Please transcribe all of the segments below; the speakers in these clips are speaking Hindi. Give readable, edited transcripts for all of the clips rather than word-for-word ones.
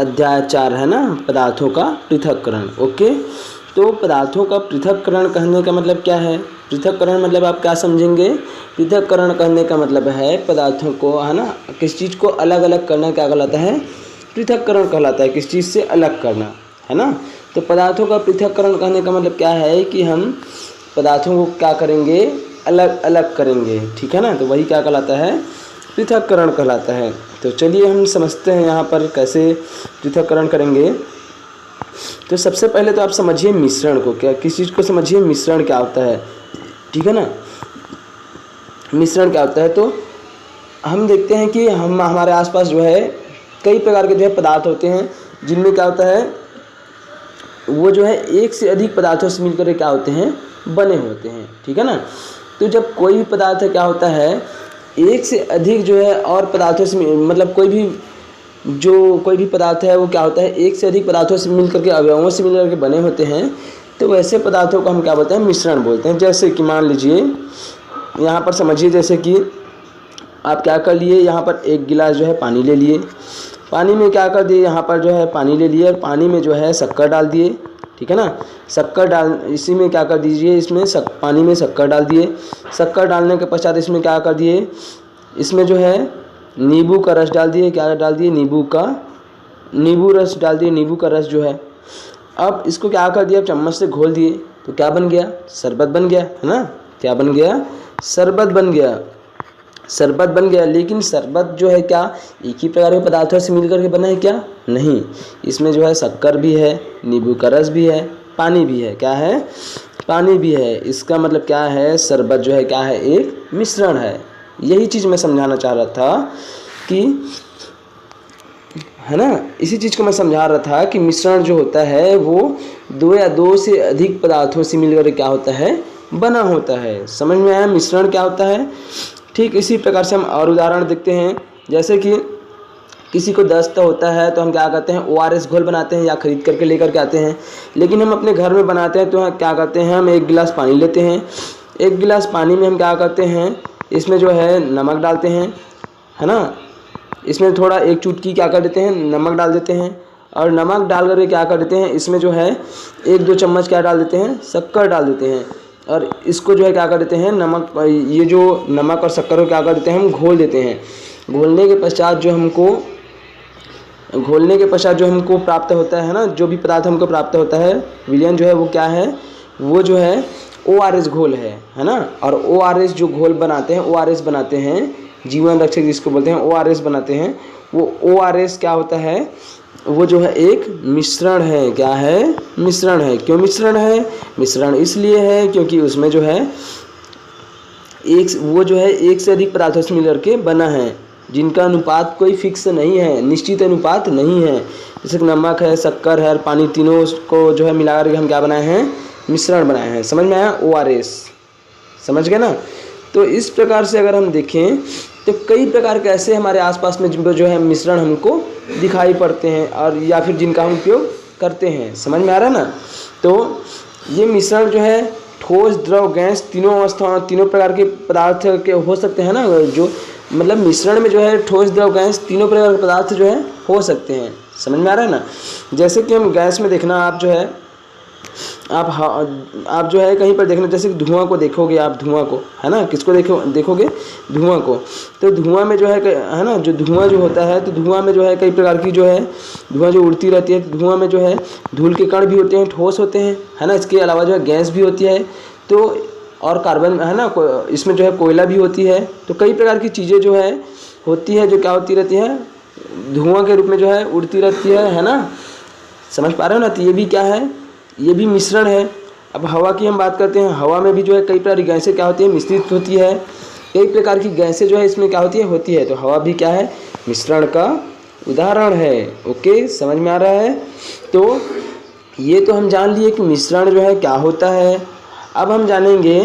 अध्याय 4 है ना, पदार्थों का पृथक्करण। ओके, तो पदार्थों का पृथक्करण कहने का मतलब क्या है? पृथक्करण मतलब आप क्या समझेंगे? पृथक्करण कहने का मतलब है पदार्थों को, है ना, किस चीज़ को अलग अलग करना क्या कहलाता है? पृथक्करण कहलाता है, किस चीज़ से अलग करना, है ना। तो पदार्थों का पृथक्करण कहने का मतलब क्या है कि हम पदार्थों को क्या करेंगे? अलग अलग करेंगे, ठीक है ना। तो वही क्या कहलाता है? पृथक्करण कहलाता है। तो चलिए हम समझते हैं यहाँ पर कैसे पृथक्करण करेंगे। तो सबसे पहले तो आप समझिए मिश्रण को, क्या किस चीज़ को समझिए, मिश्रण क्या होता है, ठीक है ना। मिश्रण क्या होता है? तो हम देखते हैं कि हमारे आसपास जो है कई प्रकार के जो है पदार्थ होते हैं, जिनमें क्या होता है, वो जो है एक से अधिक पदार्थों से मिलकर क्या होते हैं? बने होते हैं, ठीक है ना। तो जब कोई भी पदार्थ क्या होता है, एक से अधिक जो है और पदार्थों से, मतलब कोई भी पदार्थ है वो क्या होता है, एक से अधिक पदार्थों से मिलकर के, अवयवों से मिलकर के बने होते हैं। तो वैसे पदार्थों को हम क्या बोलते हैं? मिश्रण बोलते हैं। जैसे कि मान लीजिए यहाँ पर समझिए, जैसे कि आप क्या कर लिए, यहाँ पर एक गिलास जो है पानी ले लिए, पानी में क्या कर दिए, यहाँ पर जो है पानी ले लिए और पानी में जो है शक्कर डाल दिए, ठीक है ना। शक्कर डाल, इसी में क्या कर दीजिए, इसमें पानी में शक्कर डाल दिए। शक्कर डालने के पश्चात इसमें क्या कर दिए, इसमें जो है नींबू का रस डाल दिए। क्या डाल दिए? नींबू रस डाल दिए, नींबू का रस जो है। अब इसको क्या कर दिया, चम्मच से घोल दिए, तो क्या बन गया? शरबत बन गया, है ना। क्या बन गया? शरबत बन गया। शरबत बन गया, लेकिन शरबत जो है क्या एक ही प्रकार के पदार्थों से मिलकर के बना है? क्या नहीं, इसमें जो है शक्कर भी है, नींबू का रस भी है, पानी भी है। क्या है? पानी भी है। इसका मतलब क्या है? शरबत जो है क्या है? एक मिश्रण है। यही चीज़ मैं समझाना चाह रहा था कि, है ना, इसी चीज़ को मैं समझा रहा था कि मिश्रण जो होता है वो दो या दो से अधिक पदार्थों से मिलकर क्या होता है? बना होता है। समझ में आया मिश्रण क्या होता है? ठीक इसी प्रकार से हम और उदाहरण देखते हैं। जैसे कि किसी को दस्त होता है तो हम क्या करते हैं? ORS घोल बनाते हैं या खरीद करके लेकर के आते हैं। लेकिन हम अपने घर में बनाते हैं तो क्या करते हैं? हम एक गिलास पानी लेते हैं। एक गिलास पानी में हम क्या करते हैं? इसमें जो है नमक डालते हैं, है ना। इसमें थोड़ा एक चुटकी क्या कर देते हैं? नमक डाल देते हैं। और नमक डाल करके क्या कर देते हैं? इसमें जो है 1-2 चम्मच क्या डाल देते हैं? शक्कर डाल देते हैं। और इसको जो है क्या कर देते हैं? ये जो नमक और शक्कर को क्या कर देते हैं? हम घोल देते हैं। घोलने के पश्चात जो हमको प्राप्त होता है ना, जो भी पदार्थ हमको प्राप्त होता है, विलयन जो है वो क्या है? वो जो है ORS घोल है ना। और ORS जो घोल बनाते हैं, ORS बनाते हैं, जीवन रक्षक जिसको बोलते हैं, ORS बनाते हैं। वो ORS क्या होता है? वो जो है एक मिश्रण है। क्या है? मिश्रण है। क्यों मिश्रण है? मिश्रण इसलिए है क्योंकि उसमें जो है एक से अधिक पदार्थों से मिलकर के बना है, जिनका अनुपात कोई फिक्स नहीं है, निश्चित अनुपात नहीं है। जैसे नमक है, शक्कर है और पानी, तीनों को जो है मिलाकर के हम क्या बनाए हैं? मिश्रण बनाए हैं। समझ में आया? ORS समझ गए ना। तो इस प्रकार से अगर हम देखें तो कई प्रकार के ऐसे हमारे आसपास में जो है मिश्रण हमको दिखाई पड़ते हैं और या फिर जिनका हम उपयोग करते हैं। समझ में आ रहा है ना। तो ये मिश्रण जो है ठोस, द्रव, गैस, तीनों अवस्थाओं, तीनों प्रकार के पदार्थ के हो सकते हैं ना। जो मतलब मिश्रण में जो है ठोस, द्रव, गैस, तीनों प्रकार के पदार्थ जो है हो सकते हैं। समझ में आ रहा है ना। जैसे कि हम गैस में देखना, आप जो है कहीं पर देखना, जैसे कि धुआं को देखोगे आप, धुआं को, है ना, किसको देखोगे? धुआं को। तो धुआं में जो है ना, जो धुआं जो होता है, तो धुआं में जो है कई प्रकार की जो है धुआं जो उड़ती रहती है। धुआं में जो है धूल के कण भी होते हैं, ठोस होते हैं, है ना। इसके अलावा जो है गैस भी होती है, तो और कार्बन, है ना, इसमें जो है कोयला भी होती है। तो कई प्रकार की चीज़ें जो है होती है, जो क्या होती रहती है? धुआं के रूप में जो है उड़ती रहती है ना। समझ पा रहे हो ना। तो ये भी क्या है? ये भी मिश्रण है। अब हवा की हम बात करते हैं। हवा में भी जो है कई प्रकार की गैसें क्या होती है? मिश्रित होती है। कई प्रकार की गैसें जो है इसमें क्या होती है। तो हवा भी क्या है? मिश्रण का उदाहरण है। ओके, समझ में आ रहा है। तो ये तो हम जान लिए कि मिश्रण जो है क्या होता है। अब हम जानेंगे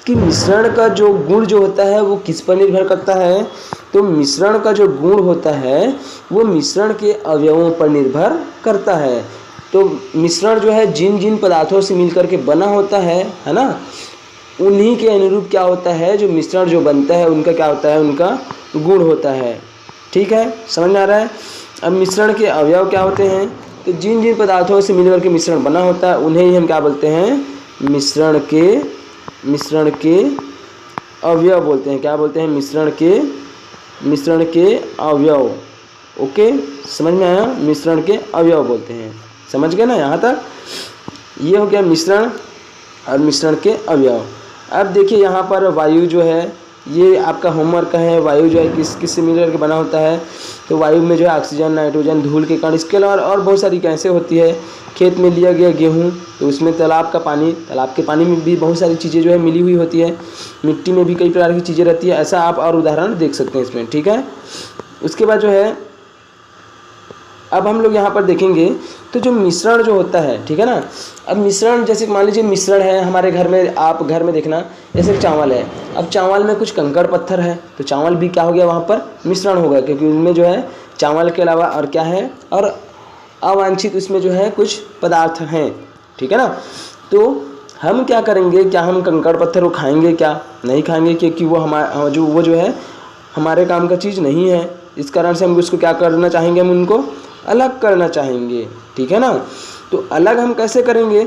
कि मिश्रण का जो गुण जो होता है वो किस पर निर्भर करता है। तो मिश्रण का जो गुण होता है वो मिश्रण के अवयवों पर निर्भर करता है। तो मिश्रण जो है जिन जिन पदार्थों से मिलकर के बना होता है ना, उन्हीं के अनुरूप क्या होता है, जो मिश्रण जो बनता है उनका क्या होता है? उनका गुण होता है। ठीक है, समझ में आ रहा है। अब मिश्रण के अवयव क्या होते हैं? तो जिन जिन पदार्थों से मिलकर के मिश्रण बना होता है उन्हें ही हम क्या बोलते हैं? मिश्रण के अवयव बोलते हैं। क्या बोलते हैं? मिश्रण के अवयव। ओके, समझ में आया? मिश्रण के अवयव बोलते हैं। समझ गए ना यहाँ तक? ये हो गया मिश्रण और मिश्रण के अवयव। अब देखिए यहाँ पर वायु जो है, ये आपका होमवर्क है। वायु जो है किस से मिलकर के बना होता है? तो वायु में जो है ऑक्सीजन, नाइट्रोजन, धूल के कण, इसके अलावा और बहुत सारी गैसें होती है। खेत में लिया गया गेहूँ तो उसमें तालाब के पानी में भी बहुत सारी चीज़ें जो है मिली हुई होती है। मिट्टी में भी कई प्रकार की चीज़ें रहती है। ऐसा आप और उदाहरण देख सकते हैं इसमें, ठीक है। उसके बाद जो है अब हम लोग यहाँ पर देखेंगे तो जो मिश्रण जो होता है, ठीक है ना। अब मिश्रण जैसे मान लीजिए मिश्रण है हमारे घर में, आप घर में देखना जैसे चावल है। अब चावल में कुछ कंकड़ पत्थर है तो चावल भी क्या हो गया? वहाँ पर मिश्रण हो गया, क्योंकि उनमें जो है चावल के अलावा और क्या है, और अवांछित उसमें जो है कुछ पदार्थ हैं, ठीक है ना। तो हम क्या करेंगे? क्या हम कंकड़ पत्थर को खाएंगे? क्या नहीं खाएंगे, क्योंकि वो जो है हमारे काम का चीज़ नहीं है। इस कारण से हम उसको क्या करना चाहेंगे? हम उनको अलग करना चाहेंगे, ठीक है ना। तो अलग हम कैसे करेंगे?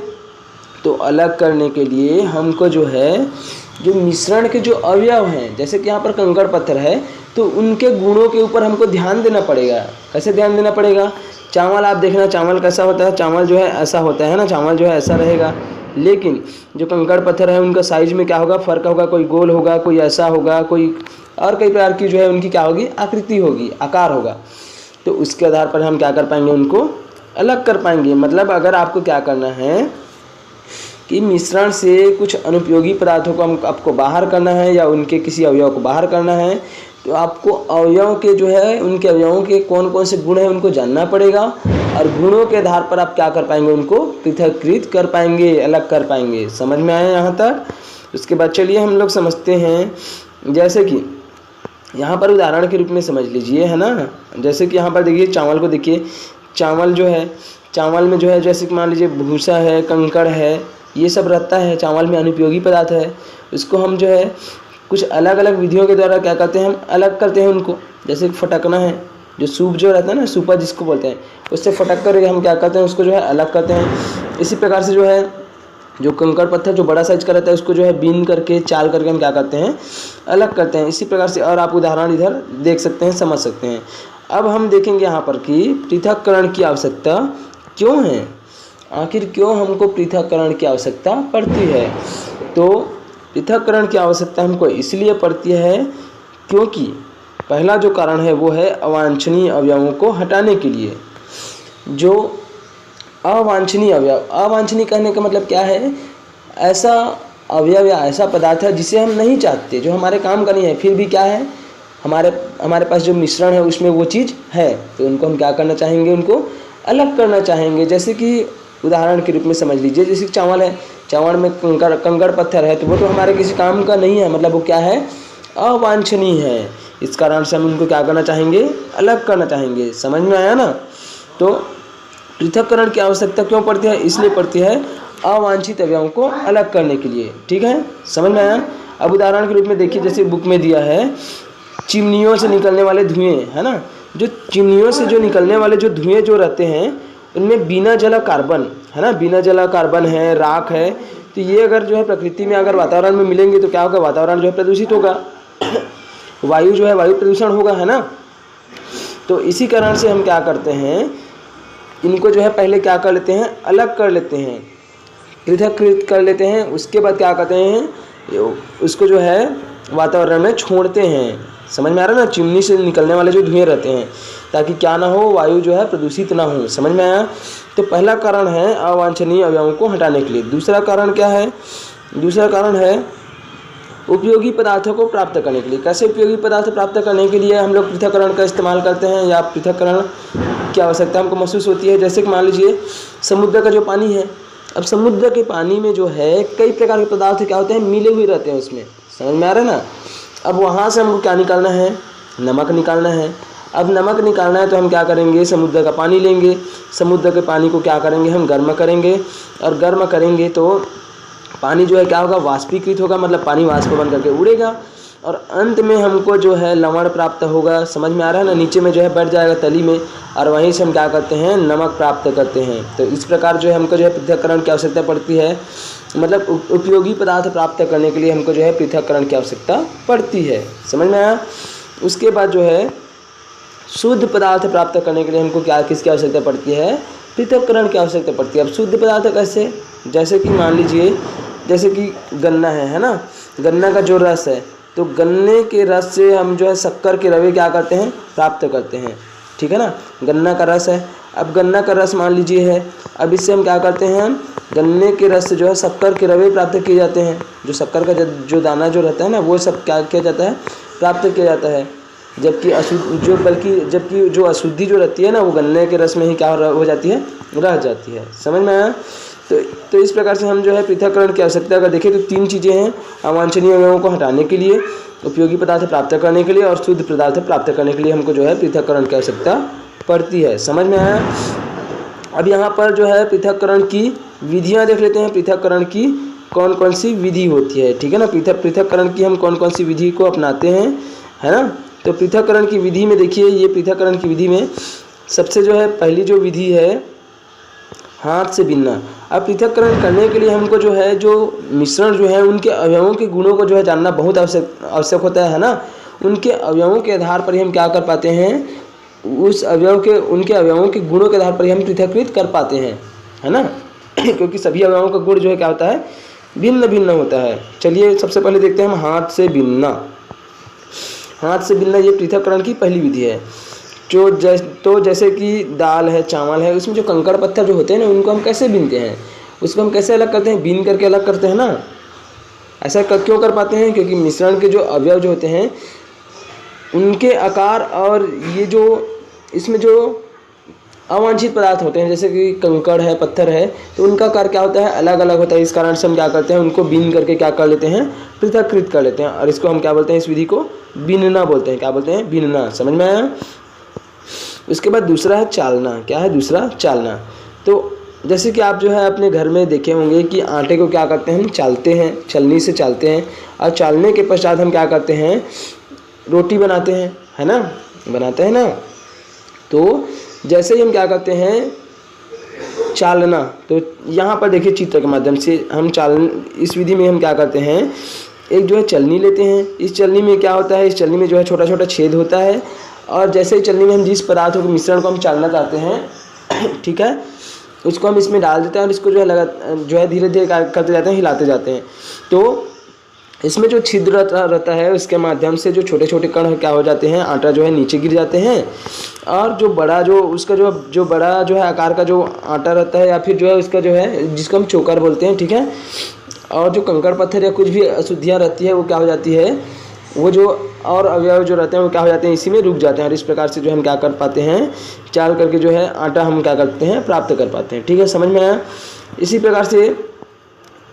तो अलग करने के लिए हमको जो है जो मिश्रण के जो अवयव हैं, जैसे कि यहाँ पर कंकड़ पत्थर है, तो उनके गुणों के ऊपर हमको ध्यान देना पड़ेगा। कैसे ध्यान देना पड़ेगा? चावल आप देखना, चावल कैसा होता है? चावल जो है ऐसा होता है ना, चावल जो है ऐसा रहेगा। लेकिन जो कंकड़ पत्थर है उनका साइज में क्या होगा? फ़र्क होगा। कोई गोल होगा, कोई ऐसा होगा, कोई और कई प्रकार की जो है उनकी क्या होगी? आकृति होगी, आकार होगा। तो उसके आधार पर हम क्या कर पाएंगे? उनको अलग कर पाएंगे। मतलब अगर आपको क्या करना है कि मिश्रण से कुछ अनुपयोगी पदार्थों को आपको बाहर करना है या उनके किसी अवयव को बाहर करना है, तो आपको अवयव के जो है उनके अवयवों के कौन कौन से गुण हैं उनको जानना पड़ेगा, और गुणों के आधार पर आप क्या कर पाएंगे? उनको पृथक्कृत कर पाएंगे, अलग कर पाएंगे। समझ में आया यहाँ तक? उसके बाद चलिए हम लोग समझते हैं, जैसे कि यहाँ पर उदाहरण के रूप में समझ लीजिए, है ना। जैसे कि यहाँ पर देखिए चावल को देखिए, चावल जो है, चावल में जो है जैसे कि मान लीजिए भूसा है, कंकड़ है, ये सब रहता है। चावल में अनुपयोगी पदार्थ है। उसको हम जो है कुछ अलग अलग विधियों के द्वारा क्या करते हैं? हम अलग करते हैं उनको। जैसे फटकना है, जो सूप जो रहता है ना, सूपा जिसको बोलते हैं, उससे फटक कर हम क्या करते हैं? उसको जो है अलग करते हैं। इसी प्रकार से जो है जो कंकड़ पत्थर जो बड़ा साइज का रहता है उसको जो है बीन करके, चाल करके हम क्या करते हैं? अलग करते हैं। इसी प्रकार से और आप उदाहरण इधर देख सकते हैं, समझ सकते हैं। अब हम देखेंगे यहाँ पर कि पृथक्करण की आवश्यकता क्यों है, आखिर क्यों हमको पृथक्करण की आवश्यकता पड़ती है। तो पृथक्करण की आवश्यकता हमको इसलिए पड़ती है क्योंकि पहला जो कारण है वो है अवांछनीय अवयवों को हटाने के लिए। जो अवांछनीय अवयव, अवांछनीय कहने का मतलब क्या है? ऐसा अवयव या ऐसा पदार्थ है जिसे हम नहीं चाहते, जो हमारे काम का नहीं है, फिर भी क्या है हमारे पास जो मिश्रण है उसमें वो चीज़ है, तो उनको हम क्या करना चाहेंगे? उनको अलग करना चाहेंगे। जैसे कि उदाहरण के रूप में समझ लीजिए, जैसे चावल है, चावल में कंकड़ पत्थर है, तो वो तो हमारे किसी काम का नहीं है, मतलब वो क्या है? अवांछनीय है। इस कारण से हम उनको क्या करना चाहेंगे? अलग करना चाहेंगे। समझ में आया ना? तो पृथक्करण की आवश्यकता क्यों पड़ती है? इसलिए पड़ती है अवांछित अवयवों को अलग करने के लिए, ठीक है। समझ में आया? अब उदाहरण के रूप में देखिए, जैसे बुक में दिया है चिमनियों से निकलने वाले धुएं, है ना। जो चिमनियों से जो निकलने वाले जो धुएं जो रहते हैं उनमें बिना जला कार्बन, है ना, बिना जला कार्बन है, राख है। तो ये अगर जो है प्रकृति में अगर वातावरण में मिलेंगे तो क्या होगा? वातावरण जो है प्रदूषित होगा, वायु जो है वायु प्रदूषण होगा, है ना। तो इसी कारण से हम क्या करते हैं? इनको जो है पहले क्या कर लेते हैं? अलग कर लेते हैं, पृथक्कृत कर लेते हैं। उसके बाद क्या करते हैं? उसको जो है वातावरण में छोड़ते हैं। समझ में आ रहा है ना? चिमनी से निकलने वाले जो धुएं रहते हैं, ताकि क्या ना हो, वायु जो है प्रदूषित ना हो। समझ में आया? तो पहला कारण है अवांछनीय अवयवों को हटाने के लिए। दूसरा कारण क्या है? दूसरा कारण है उपयोगी पदार्थों को प्राप्त करने के लिए। कैसे उपयोगी पदार्थ प्राप्त करने के लिए हम लोग पृथक्करण का इस्तेमाल करते हैं या पृथक्करण की आवश्यकता हमको महसूस होती है? जैसे कि मान लीजिए समुद्र का जो पानी है, अब समुद्र के पानी में जो है कई प्रकार के पदार्थ क्या होते हैं? मिले हुए रहते हैं उसमें। समझ में आ रहा है ना? अब वहाँ से हमको क्या निकालना है? नमक निकालना है। अब नमक निकालना है तो हम क्या करेंगे? समुद्र का पानी लेंगे, समुद्र के पानी को क्या करेंगे? हम गर्म करेंगे, और गर्म करेंगे तो पानी जो है क्या होगा? वाष्पीकृत होगा, मतलब पानी वाष्प बन करके उड़ेगा। और अंत में हमको जो है लवण प्राप्त होगा। समझ में आ रहा है ना, नीचे में जो है बढ़ जाएगा तली में, और वहीं से हम क्या करते हैं, नमक प्राप्त करते हैं। तो इस प्रकार जो है हमको जो है पृथक्करण की आवश्यकता पड़ती है, मतलब उपयोगी पदार्थ प्राप्त करने के लिए हमको जो है पृथक्करण की आवश्यकता पड़ती है। समझ में आया। उसके बाद जो है शुद्ध पदार्थ प्राप्त करने के लिए हमको क्या किसकी आवश्यकता पड़ती है, पृथक्करण की आवश्यकता पड़ती है। अब शुद्ध पदार्थ कैसे, जैसे कि मान लीजिए जैसे कि गन्ना है ना, गन्ना का जो रस है, तो गन्ने के रस से हम जो है शक्कर के रवे क्या करते हैं, प्राप्त करते हैं। ठीक है ना, गन्ना का रस है, अब गन्ना का रस मान लीजिए है, अब इससे हम क्या करते हैं, गन्ने के रस से जो है शक्कर के रवे प्राप्त किए जाते हैं। जो शक्कर का जो दाना जो रहता है ना, वो सब क्या किया जाता है, प्राप्त किया जाता है। जबकि जबकि जो अशुद्धि जो रहती है ना, वो गन्ने के रस में ही क्या हो जाती है, रह जाती है। समझ में आया। तो इस प्रकार से हम जो है पृथक्करण की आवश्यकता अगर देखें तो 3 चीज़ें हैं, अवांछनीय अवयवों को हटाने के लिए, उपयोगी पदार्थ प्राप्त करने के लिए, और शुद्ध पदार्थ प्राप्त करने के लिए हमको जो है पृथक्करण की आवश्यकता पड़ती है। समझ में आया। अब यहाँ पर जो है पृथक्करण की विधियाँ देख लेते हैं, पृथक्करण की कौन कौन सी विधि होती है। ठीक है ना, पृथक्करण की हम कौन कौन सी विधि को अपनाते हैं, है ना। तो पृथक्करण की विधि में देखिए, ये पृथक्करण की विधि में सबसे जो है पहली जो विधि है हाथ से बीनना। अब पृथक्करण करने के लिए हमको जो है जो मिश्रण जो है उनके अवयवों के गुणों को जो है जानना बहुत आवश्यक होता है ना। उनके अवयवों के आधार पर ही हम क्या कर पाते हैं, उनके अवयवों के गुणों के आधार पर ही हम पृथक्कृत कर पाते हैं, है ना। क्योंकि सभी अवयवों का गुण जो है क्या होता है, भिन्न भिन्न होता है। चलिए सबसे पहले देखते हैं हम हाथ से बीनना। हाथ से बीनना ये पृथक्करण की पहली विधि है। तो जैसे कि दाल है, चावल है, उसमें जो कंकड़ पत्थर जो होते हैं ना, उनको हम कैसे बीनते हैं, उसको हम कैसे अलग करते हैं, बीन करके अलग करते हैं ना। ऐसा क्यों कर पाते हैं, क्योंकि मिश्रण के जो अवयव जो होते हैं उनके आकार और ये जो इसमें जो अवांछित पदार्थ होते हैं, जैसे कि कंकड़ है, पत्थर है, तो उनका आकार क्या होता है, अलग अलग होता है। इस कारण से हम क्या करते हैं, उनको बीन करके क्या कर लेते हैं, पृथक्कृत कर लेते हैं। और इसको हम क्या बोलते हैं, इस विधि को बीनना बोलते हैं। क्या बोलते हैं, बीनना। समझ में आया। उसके बाद दूसरा है चालना। क्या है दूसरा, चालना। तो जैसे कि आप जो है अपने घर में देखे होंगे कि आटे को क्या करते हैं, हम चालते हैं, छलनी से चालते हैं, और चालने के पश्चात हम क्या करते हैं, रोटी बनाते हैं, है ना, बनाते हैं ना। तो जैसे ही हम क्या करते हैं, चालना, तो यहाँ पर देखिए चित्र के माध्यम से हम इस विधि में हम क्या करते हैं, एक जो है चलनी लेते हैं। इस चलनी में क्या होता है, इस चलनी में जो है छोटा छोटा छेद होता है, और जैसे ही चलनी में हम जिस पदार्थों के मिश्रण को हम चालना चाहते हैं, ठीक है, उसको हम इसमें डाल देते हैं, और इसको जो है धीरे धीरे करते जाते हैं, हिलाते जाते हैं। तो इसमें जो छिद्र रहता है उसके माध्यम से जो छोटे छोटे कण क्या हो जाते हैं, आटा जो है नीचे गिर जाते हैं, और जो बड़ा उसका जो बड़ा जो है आकार का जो आटा रहता है, या फिर जो है उसका जो है जिसको हम चोकर बोलते हैं, ठीक है, और जो कंकड़ पत्थर या कुछ भी अशुद्धियाँ रहती है वो क्या हो जाती है, वो जो और अवयव जो रहते हैं वो क्या हो जाते हैं, इसी में रुक जाते हैं। और इस प्रकार से जो हम क्या कर पाते हैं, चाल करके जो है आटा हम क्या करते हैं, प्राप्त कर पाते हैं। ठीक है, समझ में आया। इसी प्रकार से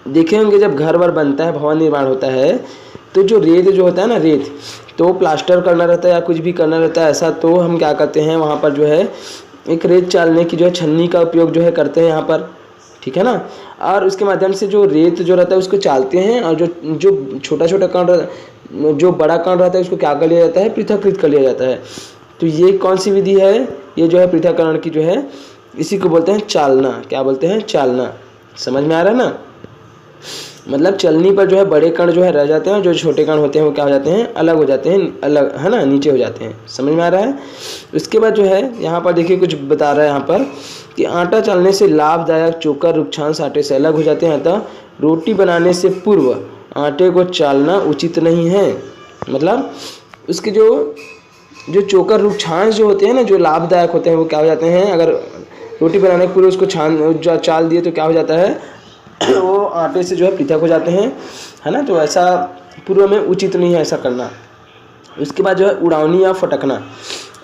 देखे होंगे जब घर वर बनता है, भवन निर्माण होता है, तो जो रेत जो होता है ना, रेत तो प्लास्टर करना रहता है या कुछ भी करना रहता है ऐसा, तो हम क्या करते हैं, वहाँ पर जो है एक रेत चालने की जो है छन्नी का उपयोग जो है करते हैं यहाँ पर। ठीक है ना। और उसके माध्यम से जो रेत जो रहता है उसको चालते हैं, और जो छोटा छोटा कण, जो बड़ा कण रहता है उसको क्या कर लिया जाता है, पृथक्कृत कर लिया जाता है। तो ये कौन सी विधि है, ये जो है पृथक्करण की जो है, इसी को बोलते हैं चालना। क्या बोलते हैं, चालना। समझ में आ रहा है ना। मतलब चलनी पर जो है बड़े कण जो है रह जाते हैं, और जो छोटे कण होते हैं वो क्या हो जाते हैं, अलग हो जाते हैं, अलग, है ना, नीचे हो जाते हैं। समझ में आ रहा है। उसके बाद जो है यहाँ पर देखिए कुछ बता रहा है यहाँ पर कि आटा चालने से लाभदायक चोकर रुक्षांश आटे से अलग हो जाते हैं, अतः रोटी बनाने से पूर्व आटे को चालना उचित नहीं है। मतलब उसके जो चोकर रुक्षांश जो होते हैं ना, जो लाभदायक होते हैं, वो क्या हो जाते हैं, अगर रोटी बनाने के पूर्व उसको चाल दिए तो क्या हो जाता है, वो आटे से जो है पृथक हो जाते हैं, है ना। तो ऐसा पूर्व में उचित नहीं है ऐसा करना। उसके बाद जो है उड़ावनी या फटकना।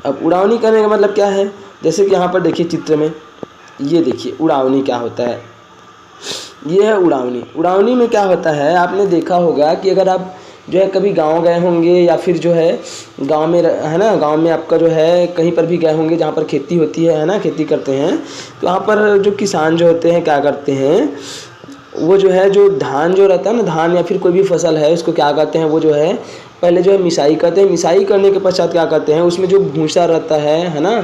अब उड़ावनी करने का मतलब क्या है, जैसे कि यहाँ पर देखिए चित्र में, ये देखिए उड़ावनी क्या होता है, ये है उड़ावनी। उड़ावनी में क्या होता है, आपने देखा होगा कि अगर आप जो है कभी गांव गए होंगे, या फिर जो है गांव में, है ना, गांव में आपका जो है कहीं पर भी गए होंगे जहाँ पर खेती होती है ना, खेती करते हैं, तो वहाँ पर जो किसान जो होते हैं क्या करते हैं, वो जो है जो धान जो रहता है ना, धान या फिर कोई भी फसल है उसको क्या करते हैं, वो जो है पहले जो है मिसाई करते हैं। मिसाई करने के पश्चात क्या करते हैं, उसमें जो भूसा रहता है ना,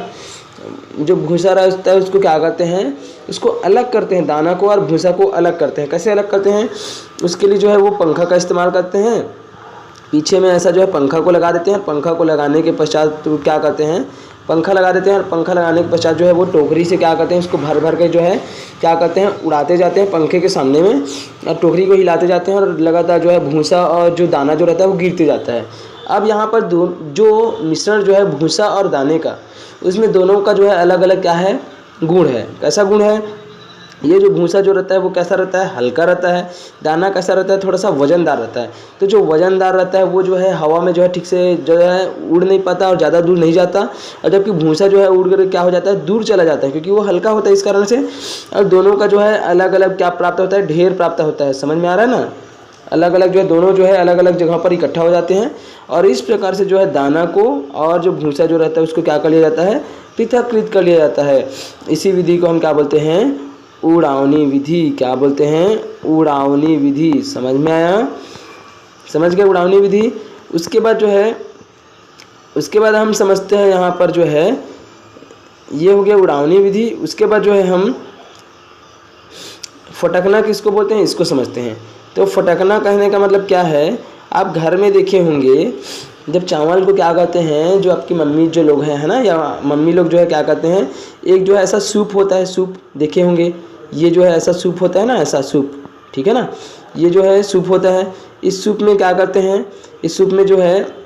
जो भूसा रहता है उसको क्या करते हैं, उसको अलग करते हैं, दाना को और भूसा को अलग करते हैं। कैसे अलग करते हैं, उसके लिए जो है वो पंखा का इस्तेमाल करते हैं। पीछे में ऐसा जो है पंखा को लगा देते हैं। पंखा को लगाने के पश्चात तो क्या करते हैं, पंखा लगा देते हैं, और पंखा लगाने के पश्चात जो है वो टोकरी से क्या करते हैं, उसको भर भर के जो है क्या करते हैं, उड़ाते जाते हैं पंखे के सामने में, और टोकरी को हिलाते जाते हैं, और लगातार जो है भूसा और जो दाना जो रहता है वो गिरते जाता है। अब यहाँ पर जो मिश्रण जो है भूसा और दाने का, उसमें दोनों का जो है अलग अलग क्या है, गुण है। कैसा गुण है, ये जो भूसा जो रहता है वो कैसा रहता है, हल्का रहता है। दाना कैसा रहता है, थोड़ा सा वजनदार रहता है। तो जो वजनदार रहता है वो जो है हवा में जो है ठीक से जो है उड़ नहीं पाता और ज़्यादा दूर नहीं जाता, और जबकि भूसा जो है उड़ कर क्या हो जाता है, दूर चला जाता है, क्योंकि वो हल्का होता है इस कारण से। और दोनों का जो है अलग अलग क्या प्राप्त होता है, ढेर प्राप्त होता है। समझ में आ रहा है ना, अलग अलग जो है दोनों जो है अलग अलग जगह पर इकट्ठा हो जाते हैं, और इस प्रकार से जो है दाना को और जो भूसा जो रहता है उसको क्या कर लिया जाता है, पृथककृत कर लिया जाता है। इसी विधि को हम क्या बोलते हैं, उड़ावनी विधि। क्या बोलते हैं, उड़ावनी विधि। समझ में आया, समझ गए उड़ावनी विधि। उसके बाद जो है, उसके बाद हम समझते हैं यहाँ पर जो है, ये हो गया उड़ावनी विधि। उसके बाद जो है हम फटकना किसको बोलते हैं, इसको समझते हैं। तो फटकना कहने का मतलब क्या है, आप घर में देखे होंगे जब चावल को क्या कहते हैं, जो आपकी मम्मी जो लोग हैं है ना, या मम्मी लोग जो है क्या कहते हैं, एक जो है ऐसा सूप होता है, सूप देखे होंगे, ये जो है ऐसा सूप होता है ना, ऐसा सूप, ठीक है ना, ये जो है सूप होता है। इस सूप में क्या करते हैं, इस सूप में जो है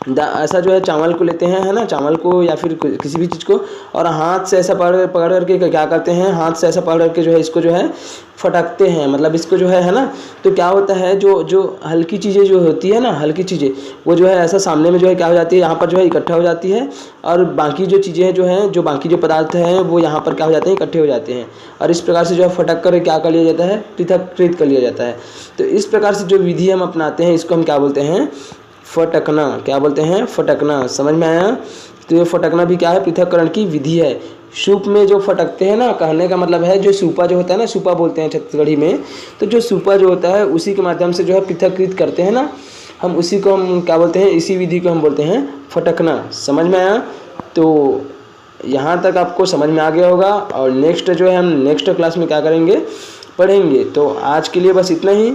ऐसा जो है चावल को लेते हैं है ना, चावल को या फिर किसी भी चीज़ को, और हाथ से ऐसा पकड़ करके क्या करते हैं, हाथ से ऐसा पकड़ करके जो है इसको जो है फटकते हैं। मतलब इसको जो है ना, तो क्या होता है, जो हल्की चीज़ें जो होती है ना, हल्की चीज़ें वो जो है ऐसा सामने में जो है क्या हो जाती है, यहाँ पर जो है इकट्ठा हो जाती है, और बाकी जो चीज़ें जो हैं, जो बाकी जो पदार्थ हैं वो यहाँ पर क्या हो जाते हैं, इकट्ठे हो जाते हैं, और इस प्रकार से जो है फटक कर क्या कर लिया जाता है, पृथककृत कर लिया जाता है। तो इस प्रकार से जो विधि हम अपनाते हैं इसको हम क्या बोलते हैं, फटकना। क्या बोलते हैं, फटकना। समझ में आया। तो ये फटकना भी क्या है, पृथक्करण की विधि है। सूप में जो फटकते हैं ना, कहने का मतलब है जो सूपा जो होता है ना, सूपा बोलते हैं छत्तीसगढ़ी में, तो जो सूपा जो होता है उसी के माध्यम से जो है पृथक्कृत करते हैं ना, हम उसी को हम क्या बोलते हैं, इसी विधि को हम बोलते हैं फटकना। समझ में आया। तो यहाँ तक आपको समझ में आ गया होगा, और नेक्स्ट जो है हम नेक्स्ट क्लास में क्या करेंगे, पढ़ेंगे। तो आज के लिए बस इतना ही।